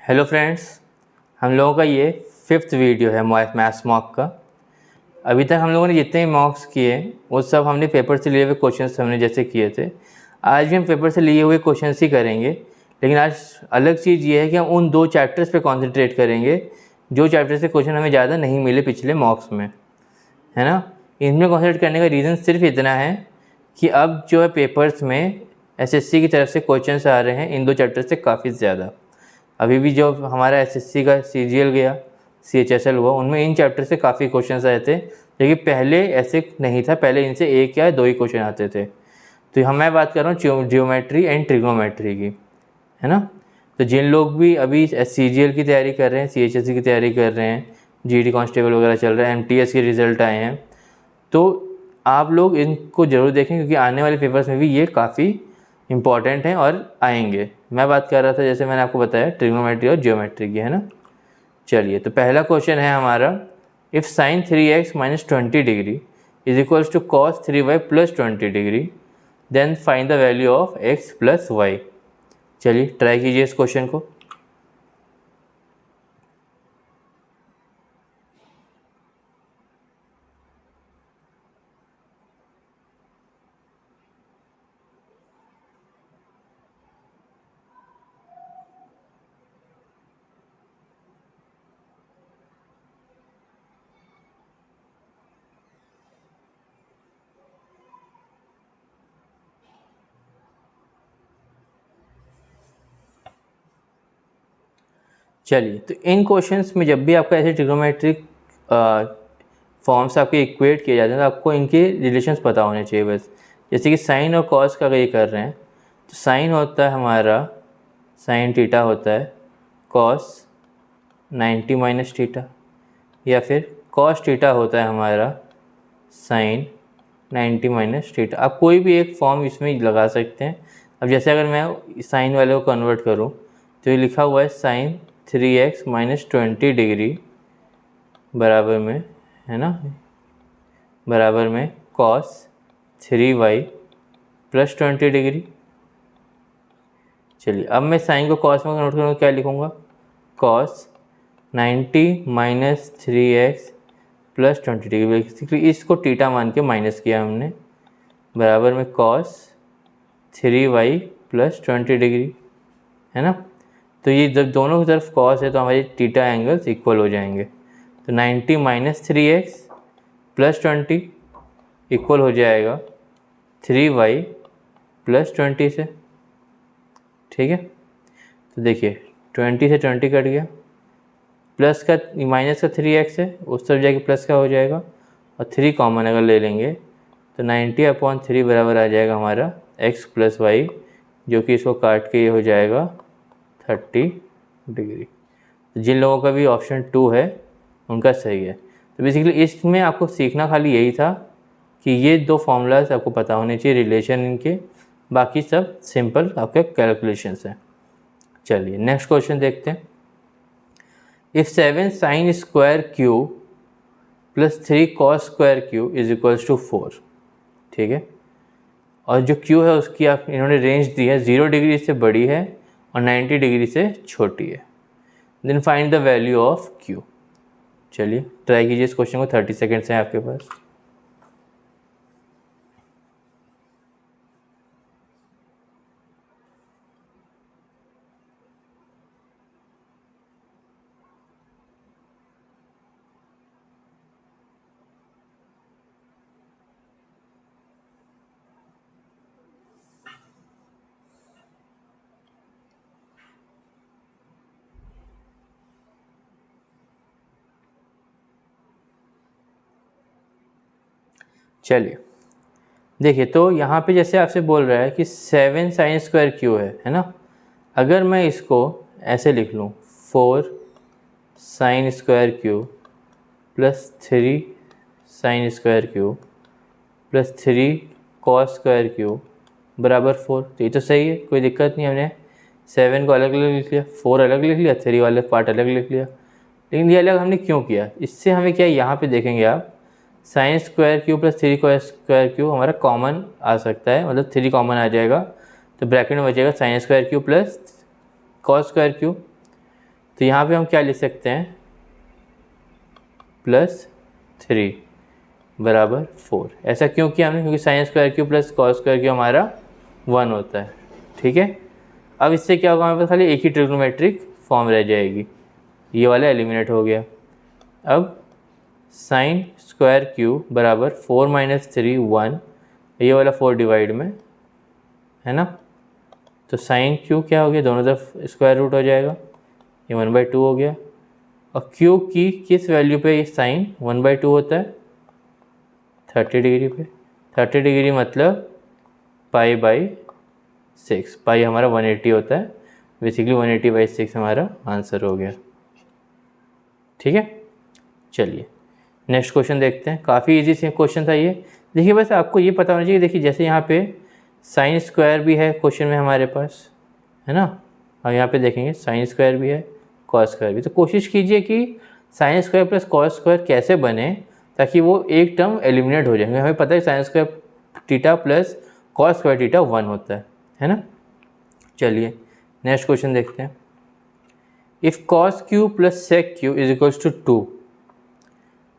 Hello friends, हम लोगों का ये 5th वीडियो है मैथ्स मॉक का। अभी तक हम लोगों ने जितने मॉक्स किए वो सब हमने पेपर से लिए हुए क्वेश्चंस हमने जैसे किए थे। आज भी हम पेपर से लिए हुए क्वेश्चंस ही करेंगे, लेकिन आज अलग चीज़ ये है कि हम उन 2 चैप्टर्स पे कंसंट्रेट करेंगे जो चैप्टर से क्वेश्चन हमें ज़्यादा नहीं मिले पिछले मॉक्स में, है ना। इनमें कंसंट्रेट करने का रीज़न सिर्फ इतना है कि अब जो है पेपर्स में एसएससी की तरफ से क्वेश्चंस आ रहे हैं इन 2 चैप्टर से काफ़ी ज़्यादा। अभी भी जो हमारा एसएससी का सीजीएल गया, सीएचएसएल हुआ, उनमें इन चैप्टर से काफ़ी क्वेश्चंस आए थे, लेकिन पहले ऐसे नहीं था। पहले इनसे 1 या 2 ही क्वेश्चन आते थे। तो मैं बात कर रहा हूँ ज्योमेट्री एंड ट्रिग्नोमेट्री की, है ना। तो जिन लोग भी अभी सीजीएल की तैयारी कर रहे हैं, सीएचएससी की तैयारी कर रहे हैं, जीडी कांस्टेबल वगैरह चल रहा है, एमटीएस के रिज़ल्ट आए हैं, तो आप लोग इनको ज़रूर देखें क्योंकि आने वाले पेपर्स में भी ये काफ़ी इम्पॉर्टेंट हैं और आएंगे। मैं बात कर रहा था जैसे मैंने आपको बताया ट्रिग्नोमेट्री और ज्योमेट्री की, है ना। चलिए, तो पहला क्वेश्चन है हमारा, if sine 3x minus 20 degree is equals to cos 3y plus 20 degree then find the value of x plus y. चलिए ट्राई कीजिए इस क्वेश्चन को। चलिए, तो इन क्वेश्चंस में जब भी आपका ऐसे ट्रिग्नोमेट्रिक फॉर्म्स आपके इक्वेट किए जाते हैं तो आपको इनके रिलेशंस पता होने चाहिए बस। जैसे कि साइन और कॉस का अगर ये कर रहे हैं तो साइन होता है हमारा साइन थीटा होता है कॉस 90 माइनस थीटा, या फिर कॉस थीटा होता है हमारा साइन 90 माइनस थीटा। आप कोई भी एक फॉर्म इसमें लगा सकते हैं। अब जैसे अगर मैं साइन वाले को कन्वर्ट करूं तो ये लिखा हुआ है साइन 3x माइनस 20 डिग्री बराबर में, है ना, बराबर में कॉस 3y प्लस 20 डिग्री। चलिए, अब मैं साइन को कॉस में कन्वर्ट करूँगा, क्या लिखूँगा, cos 90 minus 3x plus 20 degree. Basically इसको थीटा मान के माइनस किया हमने, बराबर में कॉस 3y प्लस 20 डिग्री, है ना। तो ये जब दोनों की तरफ कॉस है तो हमारे थीटा एंगल्स इक्वल हो जाएंगे। तो 90 माइनस 3x प्लस 20 इक्वल हो जाएगा 3y प्लस 20 से, ठीक है। तो देखिए 20 से 20 कट गया, प्लस का माइनस का 3x है, उस तरफ जाके प्लस का हो जाएगा, और 3 कॉमन अगर ले लेंगे तो 90/3 बराबर आ जाएगा हमारा x प्लस वाई, जो कि इसको काट के ये हो जाएगा 30 डिग्री। तो जिन लोगों का भी ऑप्शन 2 है उनका सही है। तो बेसिकली इसमें आपको सीखना खाली यही था कि ये 2 फॉर्मूलाज आपको पता होने चाहिए, रिलेशन इनके, बाकी सब सिंपल आपके कैलकुलेशंस हैं। चलिए नेक्स्ट क्वेश्चन देखते हैं। If 7 sine square q plus 3 cos square q is equals to 4, ठीक है। और जो क्यू है उसकी आप इन्होंने रेंज दी है, 0 डिग्री से बड़ी है और 90 डिग्री से छोटी है। Then find the value of q. चलिए ट्राई कीजिए इस क्वेश्चन को, 30 सेकेंड्स हैं आपके पास। चलिए देखिए, तो यहाँ पे जैसे आपसे बोल रहा है कि 7 साइन स्क्वायर क्यू है ना। अगर मैं इसको ऐसे लिख लूँ 4 sign square q plus 3 sign square q plus 3 cos square q बराबर 4, तो ये तो सही है, कोई दिक्कत नहीं। हमने 7 को अलग अलग लिख लिया, 4 अलग लिख लिया, 3 वाले पार्ट अलग लिख लिया। लेकिन ये अलग हमने क्यों किया, इससे हमें क्या, यहाँ पे देखेंगे आप, sign square q plus 3 square Q हमारा कॉमन आ सकता है, मतलब 3 कॉमन आ जाएगा, तो ब्रैकेट में बचेगा sign square q plus cos square Q. तो यहाँ पे हम क्या लिख सकते हैं, +3 बराबर 4। ऐसा क्यों किया हमने, क्योंकि sign square q plus cos square Q हमारा 1 होता है। ठीक है, अब इससे क्या होगा, हमारे पास खाली एक ही ट्रिग्नोमेट्रिक फॉर्म रह जाएगी, ये वाला एलिमिनेट हो गया। अब साइन स्क्वायर क्यू बराबर 4 - 3 1, ये वाला 4 डिवाइड में है ना, तो साइन क्यू क्या हो गया, दोनों तरफ स्क्वायर रूट हो जाएगा, ये 1/2 हो गया। और क्यू की किस वैल्यू पे ये साइन 1/2 होता है, 30 डिग्री पे। 30 डिग्री मतलब π/6, पाई हमारा 180 होता है, बेसिकली 180/6 हमारा आंसर हो गया। ठीक है, चलिए नेक्स्ट क्वेश्चन देखते हैं। काफ़ी इजी से क्वेश्चन था ये। देखिए बस आपको ये पता होना चाहिए, देखिए जैसे यहाँ पे साइन स्क्वायर भी है क्वेश्चन में हमारे पास, है ना, अब यहाँ पे देखेंगे साइन स्क्वायर भी है, कॉस स्क्वायर भी। तो कोशिश कीजिए कि sine square plus cos square कैसे बने ताकि वो एक टर्म एलिमिनेट हो जाएंगे। हमें पता है sine square theta plus cos square theta 1 होता है ना। चलिए नेक्स्ट क्वेश्चन देखते हैं। If cos q plus sec q is equals to 2,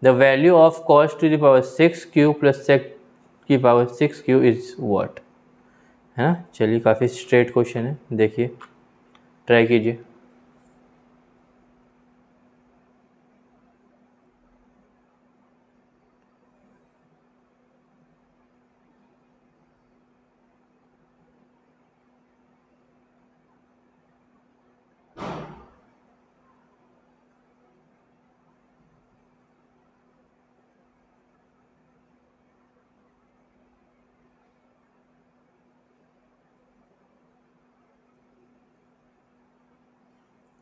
the value of cos to the power 6 q plus sec की पावर 6 क्यू इज व्हाट, है ना। चलिए काफ़ी स्ट्रेट क्वेश्चन है, देखिए ट्राई कीजिए।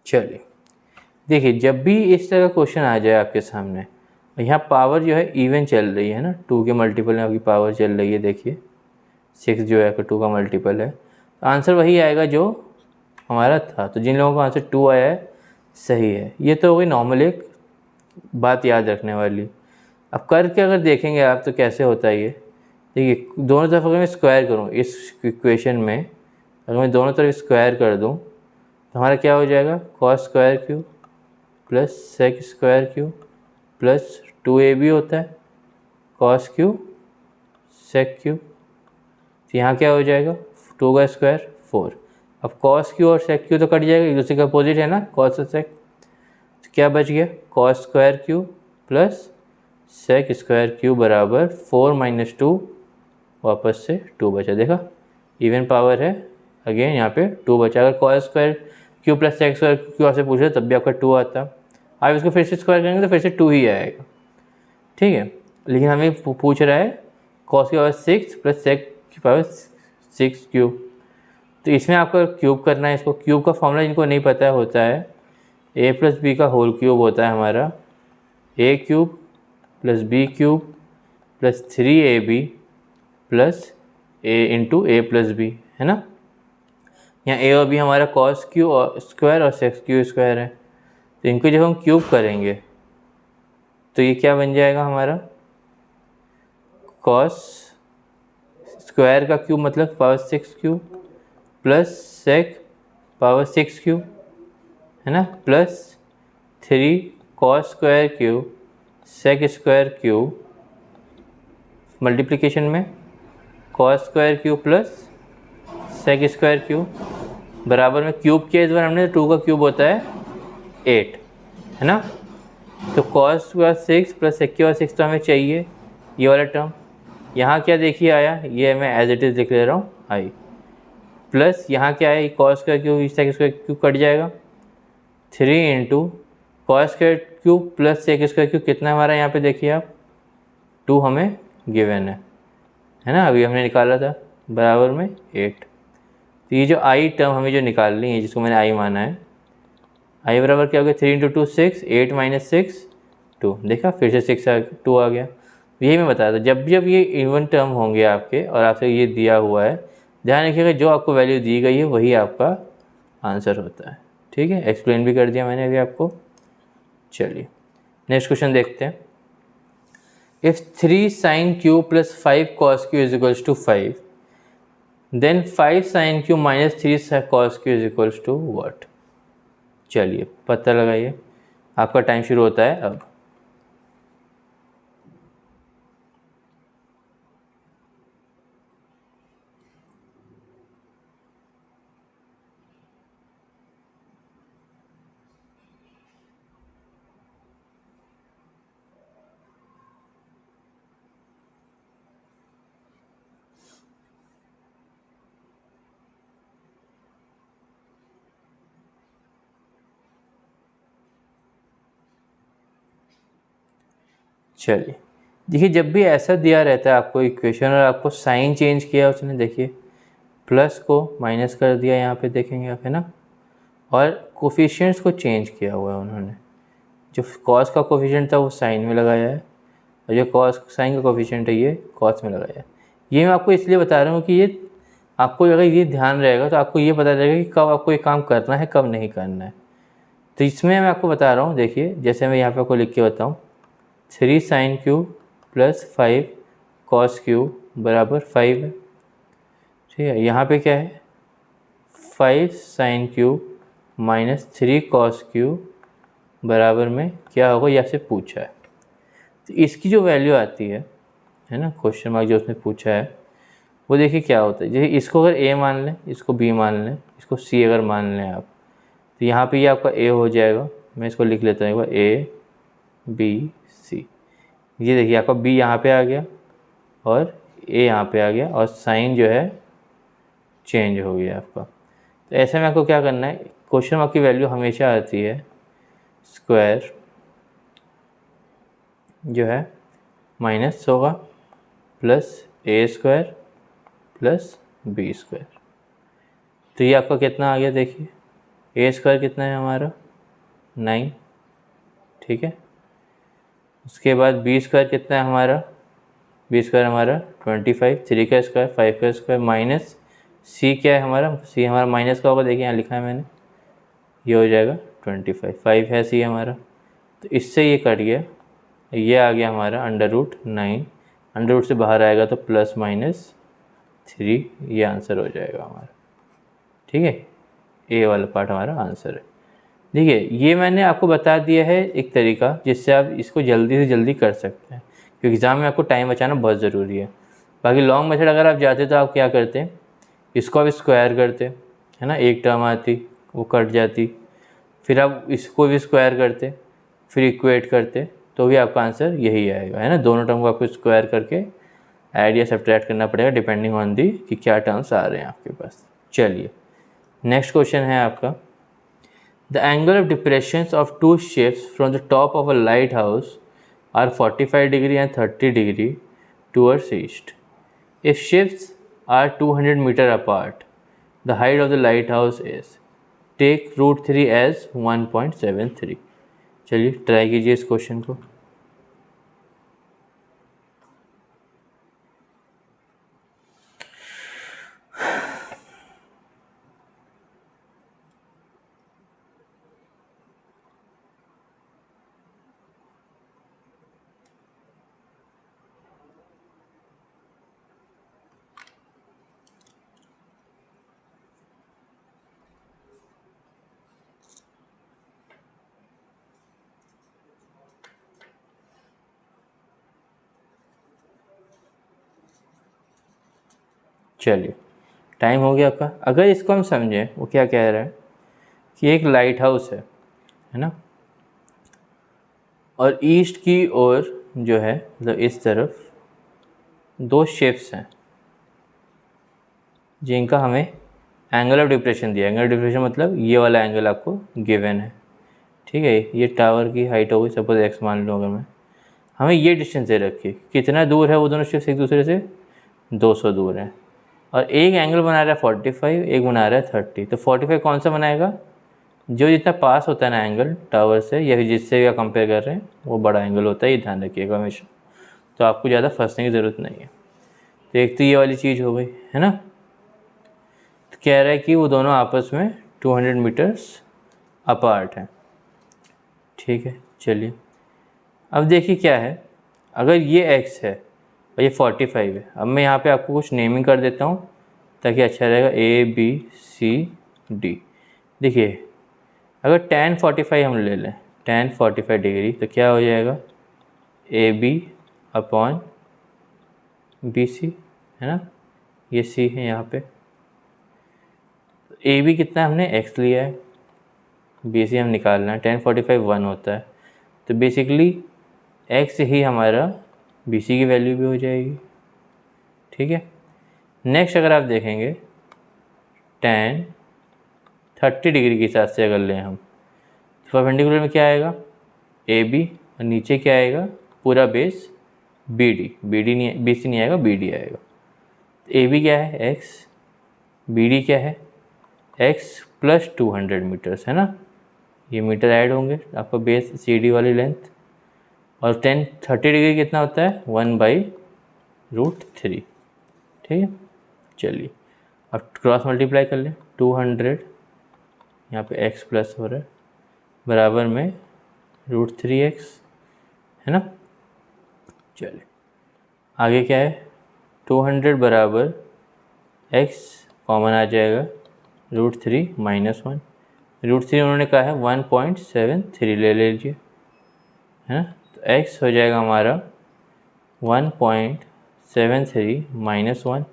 चलिए देखिए, जब भी इस तरह का क्वेश्चन आ जाए आपके सामने, यहाँ पावर जो है इवन चल रही है ना, 2 के मल्टीपल में आपकी पावर चल रही है, देखिए 6 जो है 2 का मल्टीपल है, तो आंसर वही आएगा जो हमारा था। तो जिन लोगों का आंसर 2 आया है सही है। ये तो हो गई नॉर्मल एक बात याद रखने वाली। अब करके अगर देखेंगे आप तो कैसे होता है ये, देखिए दोनों तरफ अगर मैं स्क्वायर करूँ इस इक्वेशन में, अगर मैं दोनों तरफ स्क्वायर कर दूँ तो हमारा क्या हो जाएगा, cos square q plus sec square q plus 2ab होता है कॉस क्यू सेक क्यू। तो यहाँ क्या हो जाएगा, 2 का स्क्वायर 4। अब कॉस क्यू और सेक क्यू तो कट जाएगा, एक दूसरे का अपोजिट है ना कॉस और सेक, तो क्या बच गया, cos square q plus sec square q बराबर 4 - 2, वापस से 2 बचा। देखा इवन पावर है, अगेन यहाँ पे 2 बचा। अगर cos square q plus sec square q आपसे पूछ रहे तब भी आपका 2 आता। आप इसको फिर से स्क्वायर करेंगे तो फिर से 2 ही आएगा। ठीक है, लेकिन हमें पूछ रहा है कॉस की पावर 6 प्लस सेक की पावर 6 क्यूब, तो इसमें आपको क्यूब करना है। इसको क्यूब का फॉर्मूला जिनको नहीं पता होता है, a + b का होल क्यूब होता है हमारा a³ + b³ + 3ab + a × a + b, है ना। यहाँ a और b हमारा कॉस क्यू स्क्वायर और सेक्स क्यू स्क्वायर है, तो इनको जब हम क्यूब करेंगे तो ये क्या बन जाएगा हमारा, कॉस स्क्वायर का क्यूब मतलब power 6 cube plus sec power 6 cube, है ना, plus 3 cos square cube sec square cube multiplication में cos square cube plus sec square cube बराबर में क्यूब किया इस बार हमने, 2 का क्यूब होता है 8, है ना। तो कॉस का 6 प्लस सेक का 6 तो हमें चाहिए, ये वाला टर्म यहाँ क्या देखिए आया, ये मैं एज इट इज़ लिख ले रहा हूँ आई, प्लस यहाँ क्या है, कॉस का cube sec square cube cut जाएगा, 3 × cos square cube plus sec square cube कितना हमारा यहाँ पे देखिए आप 2 हमें गिवन है ना, अभी हमने निकाला था, बराबर में 8। तो ये जो आई टर्म हमें जो निकालनी है, जिसको मैंने आई माना है, आई बराबर क्या हो गया, 3 × 2 6, 8 - 6 2, देखा फिर से 2 आ गया। यही मैं बताया था, जब जब ये इवन टर्म होंगे आपके और आपसे ये दिया हुआ है, ध्यान रखिएगा जो आपको वैल्यू दी गई है वही आपका आंसर होता है। ठीक है, एक्सप्लेन भी कर दिया मैंने अभी आपको। चलिए नेक्स्ट क्वेश्चन देखते हैं। If 3 sin q + 5 cos q = 5, then 5 sin q - 3 cos q = what? चलिए पता लगाइए, आपका टाइम शुरू होता है अब। चलिए देखिए, जब भी ऐसा दिया रहता है आपको इक्वेशन और आपको साइन चेंज किया उसने, देखिए प्लस को माइनस कर दिया यहाँ पे देखेंगे आप, है ना, और कोफिशिएंट्स को चेंज किया हुआ है उन्होंने। जो कॉस का कोफिशिएंट था वो साइन में लगाया है, और जो कॉस साइन का कोफिशिएंट है ये कॉस में लगाया है। ये मैं आपको इसलिए बता रहा हूँ कि ये आपको अगर ये ध्यान रहेगा तो आपको ये पता चलेगा कि कब आपको ये काम करना है कब नहीं करना है। तो इसमें मैं आपको बता रहा हूँ, देखिए जैसे मैं यहाँ पे आपको लिख के बताऊँ, 3 sine cube plus 5 cos cube बराबर 5 है। ठीक है, यहाँ पे क्या है, 5 sine cube minus 3 cos cube बराबर में क्या होगा, यह से पूछा है। तो इसकी जो वैल्यू आती है ना, क्वेश्चन मार्क जो उसने पूछा है, वो देखिए क्या होता है। जैसे इसको अगर ए मान लें, इसको बी मान लें, इसको सी अगर मान लें आप, तो यहाँ पे ये आपका ए हो जाएगा। मैं इसको लिख लेता हूँ एक बार, ए बी सी। ये देखिए आपका बी यहाँ पे आ गया और ए यहाँ पे आ गया, और साइन जो है चेंज हो गया आपका। तो ऐसे में आपको क्या करना है, क्वेश्चन मार्क की वैल्यू हमेशा आती है स्क्वायर जो है माइनस होगा प्लस ए स्क्वायर प्लस बी स्क्वायर। तो ये आपका कितना आ गया, देखिए ए स्क्वायर कितना है हमारा 9, ठीक है। उसके बाद बी स्क्वायर कितना है हमारा, बी स्क्वायर हमारा 25, 3 का स्क्वायर 5 का स्क्वायर, माइनस सी क्या है हमारा, सी हमारा माइनस का होगा, देखिए यहाँ लिखा है मैंने, ये हो जाएगा 25, 5 है सी हमारा। तो इससे ये कट गया, ये आ गया हमारा √9, अंडर रूट से बाहर आएगा तो प्लस माइनस 3, ये आंसर हो जाएगा हमारा। ठीक है, ए वाला पार्ट हमारा आंसर है। देखिए ये मैंने आपको बता दिया है एक तरीका जिससे आप इसको जल्दी से जल्दी कर सकते हैं, क्योंकि एग्ज़ाम में आपको टाइम बचाना बहुत ज़रूरी है। बाकी लॉन्ग मेथड अगर आप जाते तो आप क्या करते हैं, इसको आप स्क्वायर करते, है ना, एक टर्म आती वो कट जाती, फिर आप इसको भी स्क्वायर करते, फिर इक्वेट करते, तो भी आपका आंसर यही आएगा, है ना। दोनों टर्म को आपको स्क्वायर करके ऐड या सब्ट्रैक्ट करना पड़ेगा डिपेंडिंग ऑन दी कि क्या टर्म्स आ रहे हैं आपके पास। चलिए नेक्स्ट क्वेश्चन है आपका, The angle of depressions of two ships from the top of a lighthouse are 45 degree and 30 degree towards east. If ships are 200 meter apart, the height of the lighthouse is. Take √3 as 1.73. चलिए try कीजिए इस question को। चलिए time हो गया आपका। अगर इसको हम समझें, वो क्या कह रहा है कि एक लाइट हाउस है ना, और ईस्ट की ओर जो है मतलब इस तरफ दो शिप्स हैं जिनका हमें एंगल ऑफ डिप्रेशन दिया। एंगल ऑफ डिप्रेशन मतलब ये वाला एंगल आपको गिवन है, ठीक है। ये टावर की हाइट होगी सपोज x मान लो, अगर मैं, हमें ये डिस्टेंस दे रखी है, कितना दूर है वो दोनों शिप्स एक दूसरे से, 200 दूर है, और एक एंगल बना रहा है 45, एक बना रहा है 30। तो 45 कौन सा बनाएगा, जो जितना पास होता है ना एंगल टावर से या फिर जिससे भी कंपेयर कर रहे हैं वो बड़ा एंगल होता है, ये ध्यान रखिएगा हमेशा। तो आपको ज़्यादा फंसने की ज़रूरत नहीं है। तो एक तो ये वाली चीज़ हो गई, है ना। तो कह रहा है कि वो दोनों आपस में 200 मीटर्स अपार्ट हैं, ठीक है। चलिए अब देखिए क्या है, अगर ये x है और ये 45 है, अब मैं यहाँ पे आपको कुछ नेमिंग कर देता हूँ ताकि अच्छा रहेगा, A B C D। देखिए अगर tan 45 हम ले लें, tan 45 डिग्री, तो क्या हो जाएगा, A B upon B C, है ना, ये सी है यहाँ पे। ए बी कितना हमने x लिया है, बी सी हम निकालना है, tan 45 1 होता है, तो बेसिकली x ही हमारा बी सी की वैल्यू भी हो जाएगी। ठीक है, नेक्स्ट अगर आप देखेंगे tan 30 डिग्री के हिसाब से अगर लें हम, तो परपेंडिकुलर में क्या आएगा, ए बी, और नीचे क्या आएगा, पूरा बेस बी डी नहीं, बी सी नहीं आएगा, बी डी आएगा। ए बी क्या है x, बी डी क्या है x प्लस 200 मीटर्स, है ना, ये मीटर ऐड होंगे आपका बेस सी डी वाली लेंथ, और 30 डिग्री कितना होता है, 1/√3। ठीक है, चलिए अब क्रॉस मल्टीप्लाई कर लें, 200 यहाँ पे x प्लस हो रहा है बराबर में √3x, है ना। चलिए आगे क्या है, 200 बराबर x कॉमन आ जाएगा, √3 माइनस 1, √3 उन्होंने कहा है 1.73 ले लीजिए, है ना, तो x हो जाएगा हमारा 1.73 माइनस 1,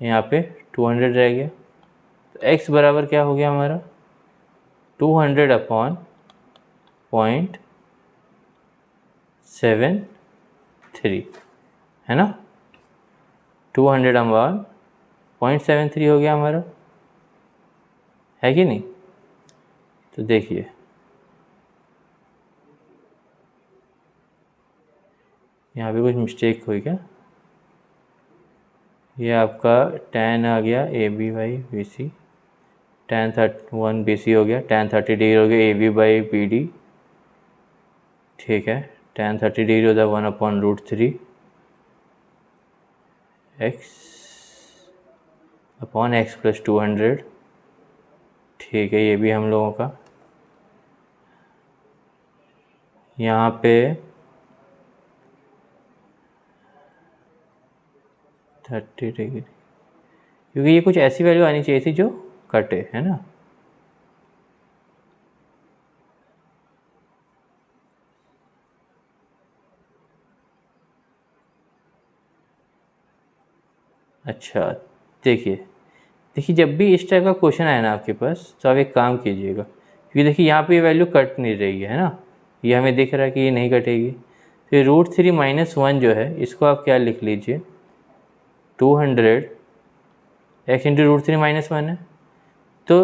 यहाँ पे 200 रह गया, तो x बराबर क्या हो गया हमारा, 200 अपॉन 0.73, है ना, 200 अपॉन 0.73 हो गया हमारा, है कि नहीं। तो देखिए यहाँ पे कुछ मिस्टेक हुई क्या, ये आपका tan आ गया A B by B C, tan 1 B C हो गया, tan 30 डिग्री हो गया A B by B D, ठीक है, tan 30 डिग्री होता है 1/√3 x अपॉन x प्लस 200, ठीक है, ये भी हम लोगों का यहाँ पे 30 डिग्री, क्योंकि ये कुछ ऐसी वैल्यू आनी चाहिए थी जो कटे, है ना। अच्छा देखिए जब भी इस टाइप का क्वेश्चन आए ना आपके पास, तो आप एक काम कीजिएगा, क्योंकि देखिए यहाँ पे ये वैल्यू कट नहीं रही है ना, ये हमें दिख रहा है कि ये नहीं कटेगी, तो √3 माइनस 1 जो है, इसको आप क्या लिख लीजिए, 200 x इंटू √3 माइनस 1 है। तो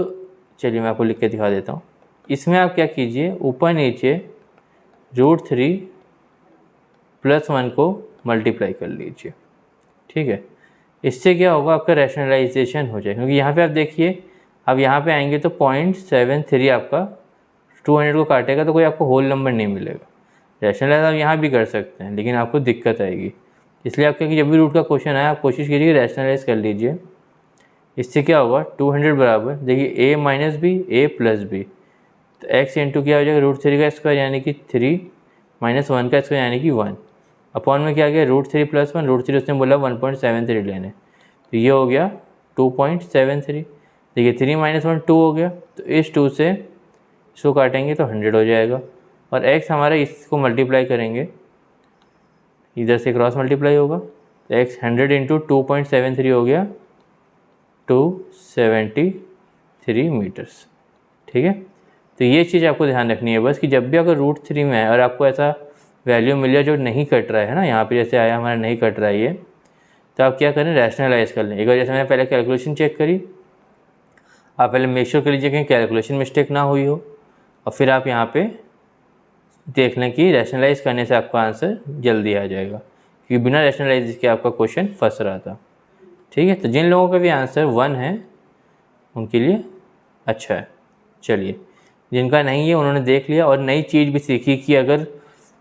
चलिए मैं आपको लिख के दिखा देता हूँ, इसमें आप क्या कीजिए, ऊपर नीचे √3 प्लस 1 को मल्टीप्लाई कर लीजिए, ठीक है, इससे क्या होगा, आपका रैशनलाइजेशन हो जाए, क्योंकि यहाँ पे आप देखिए, अब यहाँ पे आएंगे तो 0.73 आपका 200 को काटेगा, तो कोई आपको होल नंबर नहीं मिलेगा। रैशनलाइज आप यहाँ भी कर सकते हैं, लेकिन आपको दिक्कत आएगी, इसलिए आप क्या, जब भी रूट का क्वेश्चन आए आप कोशिश कीजिए रैशनलाइज कर लीजिए। इससे क्या होगा, 200 बराबर, देखिए a minus B A plus B, तो x इंटू क्या हो जाएगा, √3 का स्क्वायर यानी कि 3 माइनस 1 का स्क्वायर यानी कि 1, अपॉन में क्या गया, √3 प्लस 1, √3 उसने बोला 1.73 लेने, तो ये हो गया 2.73, देखिए 3 माइनस 1 2 हो गया, तो इस 2 से इसको काटेंगे तो 100 हो जाएगा, और x हमारा इसको मल्टीप्लाई करेंगे, इधर से क्रॉस मल्टीप्लाई होगा, तो x 100 इंटू 2.73 हो गया 273 मीटर्स, ठीक है। तो ये चीज़ आपको ध्यान रखनी है बस, कि जब भी अगर √3 में है और आपको ऐसा वैल्यू मिल जाए जो नहीं कट रहा है ना, यहाँ पे जैसे आया हमारा नहीं कट रहा है ये, तो आप क्या करें, रैशनलाइज कर लें। एक बार जैसे मैंने पहले कैलकुलेशन चेक करी, आप पहले मेक श्योर कर लीजिए कहीं कैलकुलेशन मिस्टेक ना हुई हो, और फिर आप यहाँ पे देख लें कि रैशनलाइज करने से आपका आंसर जल्दी आ जाएगा, क्योंकि बिना रैशनलाइज के आपका क्वेश्चन फंस रहा था, ठीक है। तो जिन लोगों का भी आंसर 1 है उनके लिए अच्छा है। चलिए जिनका नहीं है उन्होंने देख लिया और नई चीज़ भी सीखी कि अगर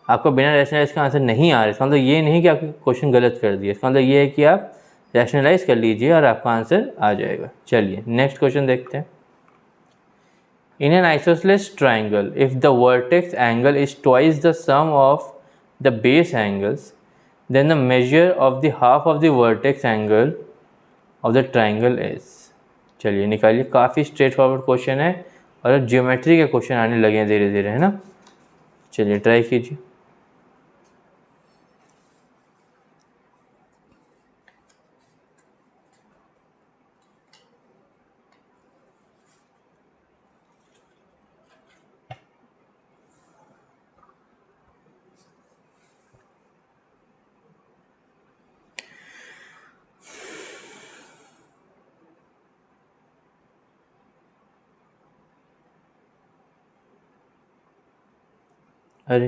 आपको बिना रैशनलाइज का आंसर नहीं आ रहा है, इसका मतलब ये नहीं कि आपके क्वेश्चन गलत कर दिया, इसका मतलब ये है कि आप रैशनलाइज कर लीजिए और आपका आंसर आ जाएगा। चलिए नेक्स्ट क्वेश्चन देखते हैं। In an isosceles triangle if the vertex angle is twice the sum of the base angles then the measure of the half of the vertex angle of the triangle is. चलिए निकालिए, काफ़ी straight forward question है और अब geometry के question आने लगे हैं धीरे धीरे, है ना। चलिए ट्राई कीजिए। अरे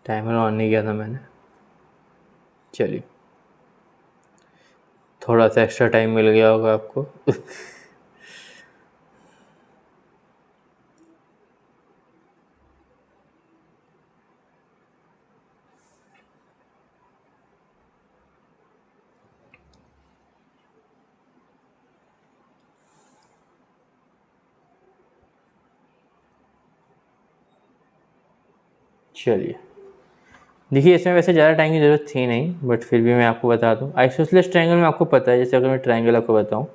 टाइमर ऑन नहीं किया था मैंने। चलिए थोड़ा सा एक्स्ट्रा टाइम मिल गया होगा आपको। चलिए देखिए, इसमें वैसे ज़्यादा टाइम की ज़रूरत थी नहीं, बट फिर भी मैं आपको बता दूं। आइसोसेलेस ट्रायंगल में आपको पता है, जैसे अगर मैं ट्रायंगल आपको बताऊं,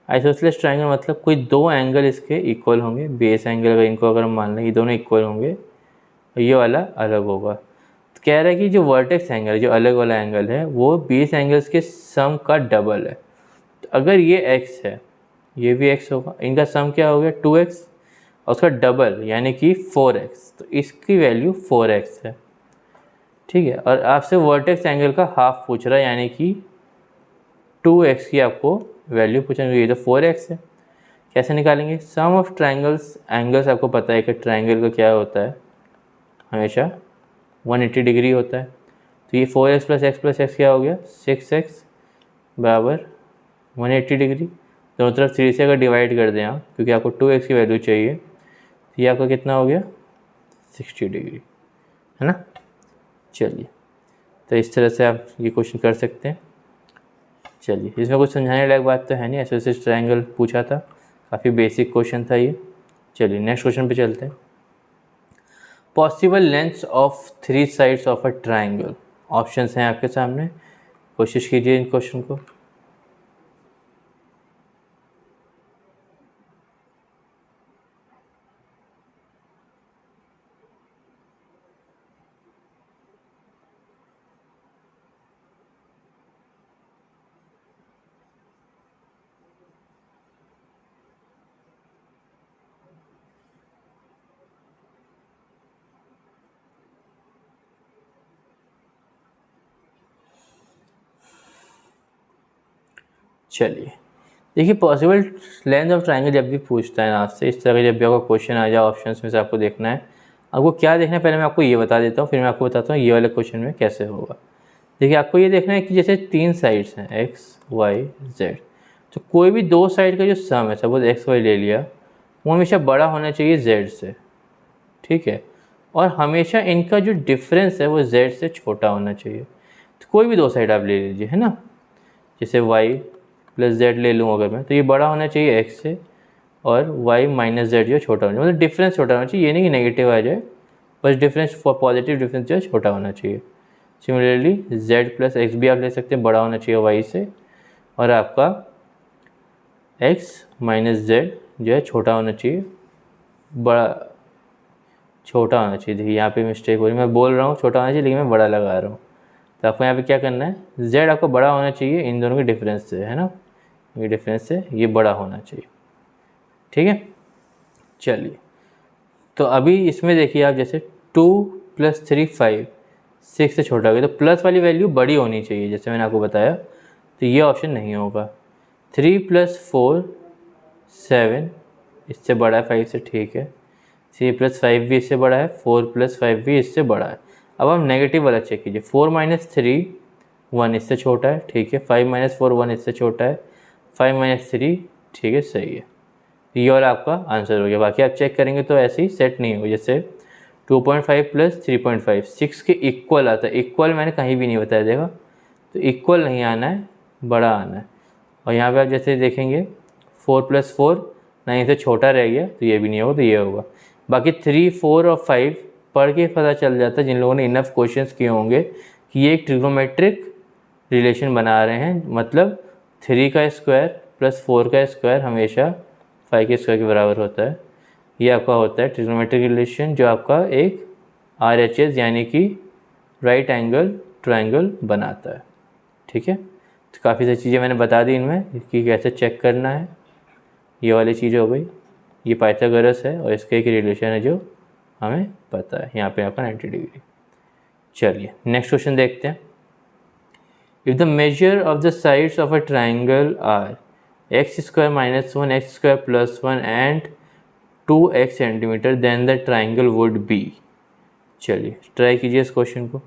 आइसोसेलेस ट्रायंगल मतलब कोई दो एंगल इसके इक्वल होंगे। बेस एंगल अगर इनको अगर हम मान लें, ये दोनों इक्वल होंगे और ये वाला अलग होगा। तो कह रहा है कि जो वर्टेक्स एंगल, जो अलग वाला एंगल है, वो बेस एंगल्स के सम का डबल है। तो अगर ये x है, ये भी x होगा, इनका सम क्या हो गया 2x, और उसका डबल यानी कि 4x, तो इसकी वैल्यू 4x है। ठीक है, और आपसे वर्टेक्स एंगल का हाफ पूछ रहा है, यानी कि 2x की आपको वैल्यू पूछेंगे। ये तो 4x है। कैसे निकालेंगे? सम ऑफ ट्रायंगल्स, एंगल्स आपको पता है कि ट्रायंगल का क्या होता है, हमेशा 180 डिग्री होता है। तो ये 4x प्लस एक्स क्या हो गया 6x बराबर 180 डिग्री। दोनों तरफ 3 से अगर डिवाइड कर दें आप, क्योंकि आपको 2x की वैल्यू चाहिए, तो ये आपका कितना हो गया 60 डिग्री, है ना। चलिए तो इस तरह से आप ये क्वेश्चन कर सकते हैं। चलिए, इसमें कुछ समझाने लायक बात तो है नहीं, आइसोसेलेस ट्रायंगल पूछा था, काफ़ी बेसिक क्वेश्चन था ये। चलिए नेक्स्ट क्वेश्चन पे चलते हैं। Possible lengths of 3 sides of a triangle. Options हैं आपके सामने, कोशिश कीजिए इन क्वेश्चन को। चलिए देखिए, पॉसिबल लेंथ ऑफ ट्रायंगल जब भी पूछता है ना आपसे, इस तरह जब भी आपका क्वेश्चन आ जाए, ऑप्शंस में से आपको देखना है। आपको क्या देखना है पहले मैं आपको ये बता देता हूँ, फिर मैं आपको बताता हूँ ये वाले क्वेश्चन में कैसे होगा। देखिए आपको ये देखना है कि जैसे 3 साइड्स हैं x, y, z, तो कोई भी दो साइड का जो सम है, सपोज x, y ले लिया, वो हमेशा बड़ा होना चाहिए z से। ठीक है, और हमेशा इनका जो डिफरेंस है वो z से छोटा होना चाहिए। तो कोई भी दो साइड आप ले लीजिए, है ना। जैसे y प्लस जेड ले लूँ अगर मैं, तो ये बड़ा होना चाहिए x से, और y माइनस जेड जो छोटा होना चाहिए, मतलब डिफरेंस छोटा होना चाहिए। ये नहीं कि नेगेटिव आ जाए, बस डिफरेंस, पॉजिटिव डिफरेंस जो है छोटा होना चाहिए। सिमिलरली z प्लस एक्स भी आप ले सकते हैं, बड़ा होना चाहिए y से, और आपका x माइनस जेड जो है छोटा होना चाहिए, बड़ा छोटा होना चाहिए। देखिए यहाँ पे मिस्टेक हो रही है, मैं बोल रहा हूँ छोटा होना चाहिए लेकिन मैं बड़ा लगा रहा हूँ। तो आपको यहाँ पे क्या करना है, z आपको बड़ा होना चाहिए इन दोनों के डिफरेंस से, है ना, ये डिफरेंस से ये बड़ा होना चाहिए। ठीक है, चलिए तो अभी इसमें देखिए आप, जैसे 2 प्लस 3 5, 6 से छोटा हो गया, तो प्लस वाली वैल्यू बड़ी होनी चाहिए, जैसे मैंने आपको बताया। तो ये ऑप्शन नहीं होगा। 3 प्लस 4 7, इससे बड़ा है 5 से, ठीक है। 3 प्लस 5 भी इससे बड़ा है, 4 प्लस 5 भी इससे बड़ा है। अब हम नेगेटिव वाला चेक कीजिए, 4 माइनस 3 1 इससे छोटा है, ठीक है। 5 माइनस 4 1 इससे छोटा है, 5 माइनस 3, ठीक है, सही है। ये वाला आपका आंसर हो गया। बाकी आप चेक करेंगे तो ऐसे ही सेट नहीं होगा। जैसे 2.5 प्लस 3.5 6 के इक्वल आता है, इक्वल मैंने कहीं भी नहीं बताया, देखा, तो इक्वल नहीं आना है, बड़ा आना है। और यहाँ पे आप जैसे देखेंगे 4 प्लस 4 9 से छोटा रह गया, तो ये भी नहीं होगा, तो ये होगा। बाकी 3 4 और 5 पढ़ के पता चल जाता है, जिन लोगों ने इनफ क्वेश्चंस किए होंगे, कि ये एक ट्रिग्नोमेट्रिक रिलेशन बना रहे हैं, मतलब 3 का स्क्वायर प्लस 4 का स्क्वायर हमेशा 5 के स्क्वायर के बराबर होता है। ये आपका होता है ट्रिग्नोमेट्रिक रिलेशन जो आपका एक RHS यानी कि राइट एंगल ट्रायंगल बनाता है। ठीक है, तो काफ़ी सारी चीज़ें मैंने बता दी इनमें कि कैसे चेक करना है। ये वाली चीज़ हो गई, ये पाइथागोरस है और इसका एक रिलेशन है जो हमें पता है, यहाँ पे आपका 90 डिग्री। चलिए नेक्स्ट क्वेश्चन देखते हैं। If the measure of the sides of a triangle are x square minus 1 x square plus 1 and 2x centimetre then the triangle would be. चलिए ट्राई कीजिए इस क्वेश्चन को।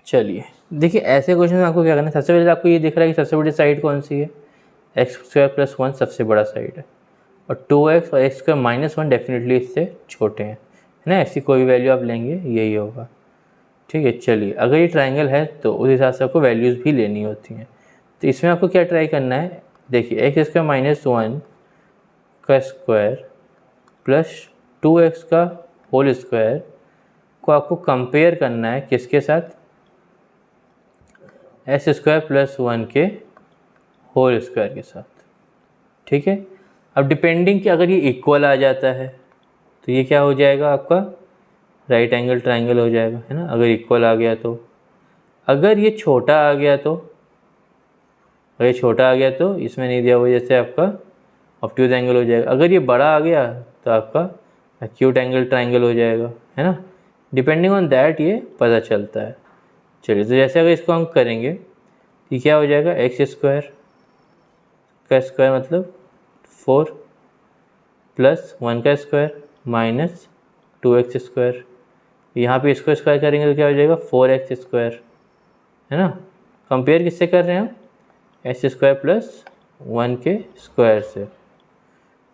चलिए देखिए, ऐसे क्वेश्चन में आपको क्या करना है, सबसे पहले आपको ये दिख रहा है कि सबसे बड़ी साइड कौन सी है, एक्स स्क्वायर प्लस 1 सबसे बड़ा साइड है, और 2x और एक्स स्क्वायर माइनस 1 डेफिनेटली इससे छोटे हैं, है ना। ऐसी कोई भी वैल्यू आप लेंगे यही होगा। ठीक है, चलिए अगर ये ट्राइंगल है तो उस हिसाब से आपको वैल्यूज़ भी लेनी होती हैं। तो इसमें आपको क्या ट्राई करना है, देखिए एक्स स्क्वायर माइनस 1 का स्क्वायर प्लस 2x का होल स्क्वायर को आपको कंपेयर करना है किसके साथ, एक्स स्क्वायर प्लस 1 के होल स्क्वायर के साथ। ठीक है, अब डिपेंडिंग कि अगर ये इक्वल आ जाता है तो ये क्या हो जाएगा, आपका राइट एंगल ट्राइंगल हो जाएगा, है ना। अगर इक्वल आ गया तो, अगर ये छोटा आ गया तो, अगर ये छोटा आ गया तो इसमें नहीं दिया हुआ जैसे आपका ऑब्ट्यूज एंगल हो जाएगा। अगर ये बड़ा आ गया तो आपका एक्यूट एंगल ट्राइंगल हो जाएगा, है ना। डिपेंडिंग ऑन दैट ये पता चलता है। चलिए तो जैसे अगर इसको हम करेंगे तो क्या हो जाएगा, एक्स स्क्वायर का स्क्वायर मतलब 4 प्लस 1 का स्क्वायर माइनस 2x स्क्वायर। यहाँ पे इसको स्क्वायर करेंगे तो क्या हो जाएगा 4x स्क्वायर, है ना। कंपेयर किससे कर रहे हैं हम, एक्स स्क्वायर प्लस 1 के स्क्वायर से।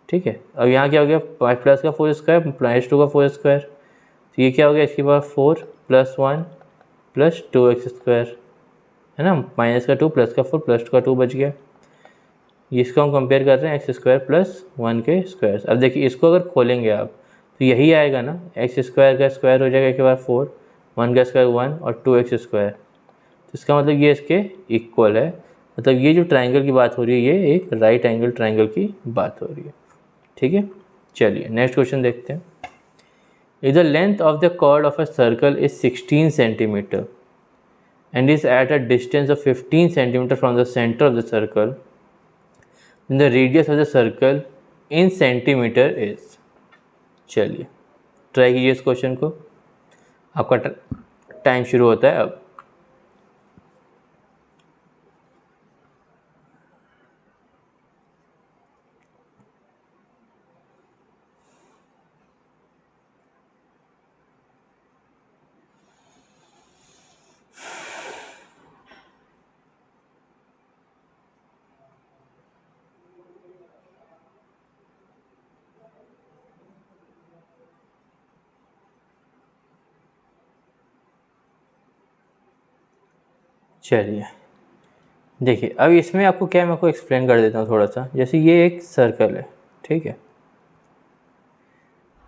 ठीक है, अब यहाँ क्या हो गया 5 प्लस का 4 स्क्वायर माइनस 2 का 4 स्क्वायर, तो ये क्या हो गया इसके बाद 4 प्लस 1 प्लस 2x स्क्वायर, है ना। माइनस का 2 प्लस का 4 प्लस का 2 बच गया। इसको हम कंपेयर कर रहे हैं एक्स स्क्वायर प्लस 1 के स्क्वायर। अब देखिए इसको अगर खोलेंगे आप तो यही आएगा ना, एक्स स्क्वायर का स्क्वायर हो जाएगा एक बार 4, 1 का स्क्वायर 1 और 2x स्क्वायर। तो इसका मतलब ये इसके इक्वल है, मतलब ये जो ट्राइंगल की बात हो रही है ये एक राइट एंगल ट्राइंगल की बात हो रही है। ठीक है, चलिए नेक्स्ट क्वेश्चन देखते हैं। If the length of the chord of a circle is 16 centimetre and is at a distance of 15 centimeter from the center of the circle, then the radius of the circle in centimeter is। चलिए try कीजिए इस question को, आपका time शुरू होता है अब। चलिए देखिए, अब इसमें आपको क्या, मैं आपको एक्सप्लेन कर देता हूँ थोड़ा सा। जैसे ये एक सर्कल है, ठीक है।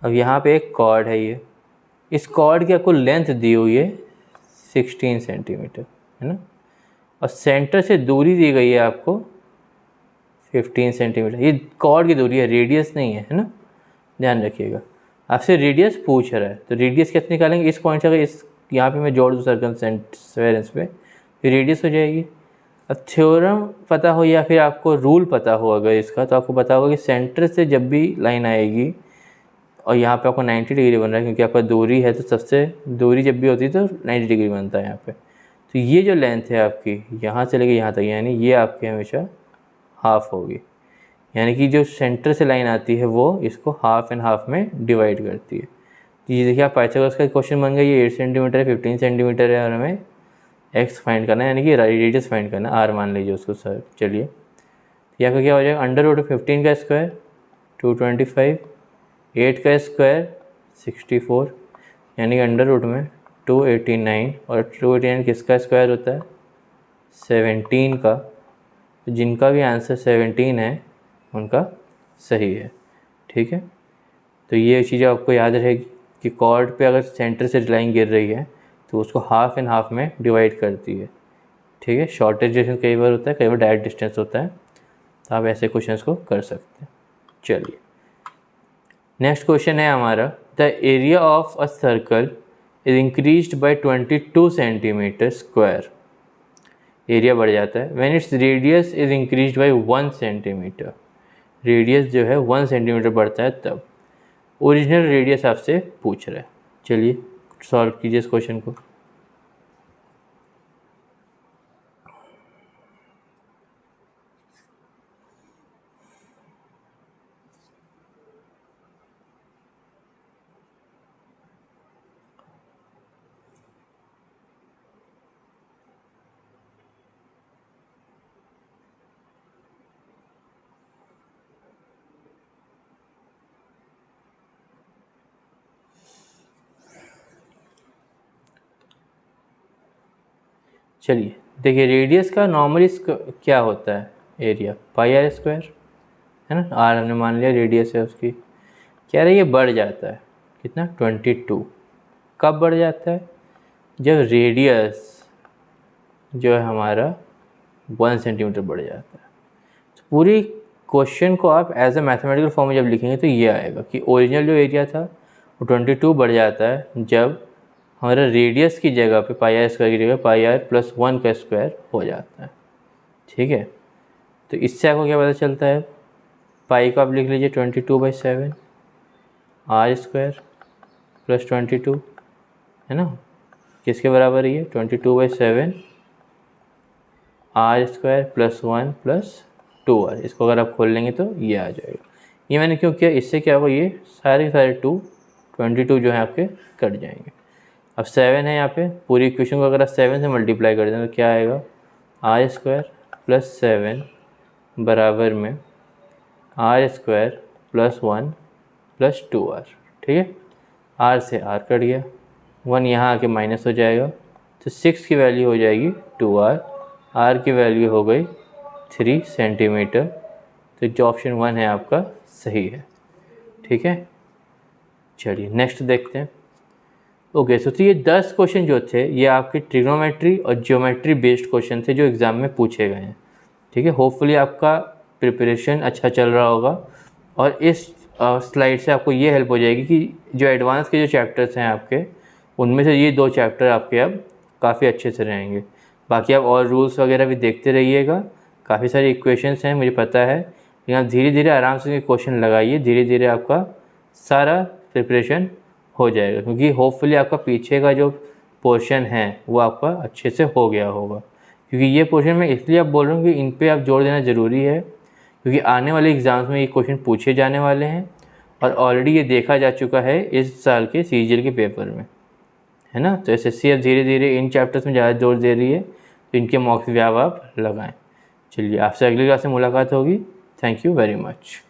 अब यहाँ पे एक कॉर्ड है, ये इस कॉर्ड की आपको लेंथ दी हुई है 16 सेंटीमीटर, है ना। और सेंटर से दूरी दी गई है आपको 15 सेंटीमीटर। ये कॉर्ड की दूरी है, रेडियस नहीं है, है ना। ध्यान रखिएगा, आपसे रेडियस पूछ रहा है तो रेडियस कैसे निकालेंगे, इस पॉइंट से अगर इस यहाँ पे मैं जोड़ दूँ सर्कमफेरेंस पे तो रेडियस हो जाएगी। अब थ्योरम पता हो या फिर आपको रूल पता हो अगर इसका, तो आपको पता होगा कि सेंटर से जब भी लाइन आएगी और यहाँ पे आपको 90 डिग्री बन रहा है क्योंकि आपका दूरी है, तो सबसे दूरी जब भी होती है तो 90 डिग्री बनता है यहाँ पे। तो ये जो लेंथ है आपकी यहाँ से लेके यहाँ तक, यानी ये आपकी हमेशा हाफ होगी, यानी कि जो सेंटर से लाइन आती है वो इसको हाफ एंड हाफ में डिवाइड करती है। तो ये देखिए आप पाइथागोरस का क्वेश्चन बन गया, ये 8 सेंटीमीटर है, 15 सेंटीमीटर है और हमें एक्स फाइंड करना है, यानी कि रेडियस फाइंड करना है, आर मान लीजिए उसको सर। चलिए या फिर क्या हो जाएगा, अंडर रूट 15 का स्क्वायर 225, 8 का स्क्वायर 64, यानी कि अंडर रूट में 289, और 289 किसका स्क्वायर होता है, 17 का। तो जिनका भी आंसर 17 है उनका सही है। ठीक है, तो ये चीज़ आपको याद रहेगी कि कॉर्ड पे अगर सेंटर से लाइन गिर रही है तो उसको हाफ एंड हाफ में डिवाइड करती है। ठीक है, शॉर्टेज डिस्टेंस कई बार होता है, कई बार डायरेक्ट डिस्टेंस होता है, तो आप ऐसे क्वेश्चंस को कर सकते हैं। चलिए नेक्स्ट क्वेश्चन है हमारा, the area of a circle is increased by 22 centimetre square. Area बढ़ जाता है when its radius is increased by 1 centimetre. Radius जो है 1 सेंटीमीटर बढ़ता है तब। ओरिजिनल रेडियस आपसे पूछ रहा है। चलिए सॉल्व कीजिए इस क्वेश्चन को। चलिए देखिए, रेडियस का नॉर्मली क्या होता है, एरिया पाई आर स्क्वायर है ना। आर हमने मान लिया रेडियस है उसकी। कह रहे ये बढ़ जाता है कितना, 22। कब बढ़ जाता है, जब रेडियस जो है हमारा 1 सेंटीमीटर बढ़ जाता है। तो पूरी क्वेश्चन को आप एज ए मैथमेटिकल फॉर्म में जब लिखेंगे तो ये आएगा कि ओरिजिनल जो एरिया था वो 22 बढ़ जाता है जब हमारा रेडियस की जगह पे पाई आर स्क्वायर की जगह पाई आर प्लस 1 का स्क्वायर हो जाता है। ठीक है, तो इससे आपको क्या पता चलता है, पाई को आप लिख लीजिए 22/7 आर स्क्वायर प्लस 22 है ना, किसके बराबर है ये 22/7 are square plus 1 plus 2r। इसको अगर आप खोल लेंगे तो ये आ जाएगा। ये मैंने क्यों किया, इससे क्या होगा, ये सारे के सारे 22 जो है आपके कट जाएंगे। अब 7 है यहाँ पे, पूरी इक्वेशन को अगर आप 7 से मल्टीप्लाई कर दें तो क्या आएगा, आर स्क्वायर प्लस 7 बराबर में are square plus 1 plus 2r। ठीक है, आर से आर कट गया, 1 यहाँ आके माइनस हो जाएगा, तो 6 की वैल्यू हो जाएगी 2r, आर की वैल्यू हो गई 3 सेंटीमीटर। तो जो ऑप्शन 1 है आपका सही है। ठीक है, चलिए नेक्स्ट देखते हैं। ओके तो ये 10 क्वेश्चन जो थे ये आपके ट्रिग्नोमेट्री और जियोमेट्री बेस्ड क्वेश्चन थे जो एग्ज़ाम में पूछे गए हैं। ठीक है, होपफुली आपका प्रिपरेशन अच्छा चल रहा होगा, और इस स्लाइड से आपको ये हेल्प हो जाएगी कि जो एडवांस के जो चैप्टर्स हैं आपके, उनमें से ये 2 चैप्टर आपके अब काफ़ी अच्छे से रहेंगे। बाकी आप और रूल्स वगैरह भी देखते रहिएगा, काफ़ी सारी इक्वेशंस हैं मुझे पता है, लेकिन आप धीरे धीरे आराम से क्वेश्चन लगाइए, धीरे धीरे आपका सारा प्रिपरेशन हो जाएगा, क्योंकि होपफुली आपका पीछे का जो पोर्शन है वो आपका अच्छे से हो गया होगा। क्योंकि ये पोर्शन मैं इसलिए आप बोल रहा हूँ कि इन पे आप जोर देना ज़रूरी है, क्योंकि आने वाले एग्ज़ाम्स में ये क्वेश्चन पूछे जाने वाले हैं, और ऑलरेडी ये देखा जा चुका है इस साल के सीजीएल के पेपर में, है ना। तो एसएससी अब धीरे धीरे इन चैप्टर्स में ज़्यादा जोर दे रही है, तो इनके मॉक्स भी आप लगाएं। चलिए आपसे अगली क्लास में मुलाकात होगी। Thank you very much.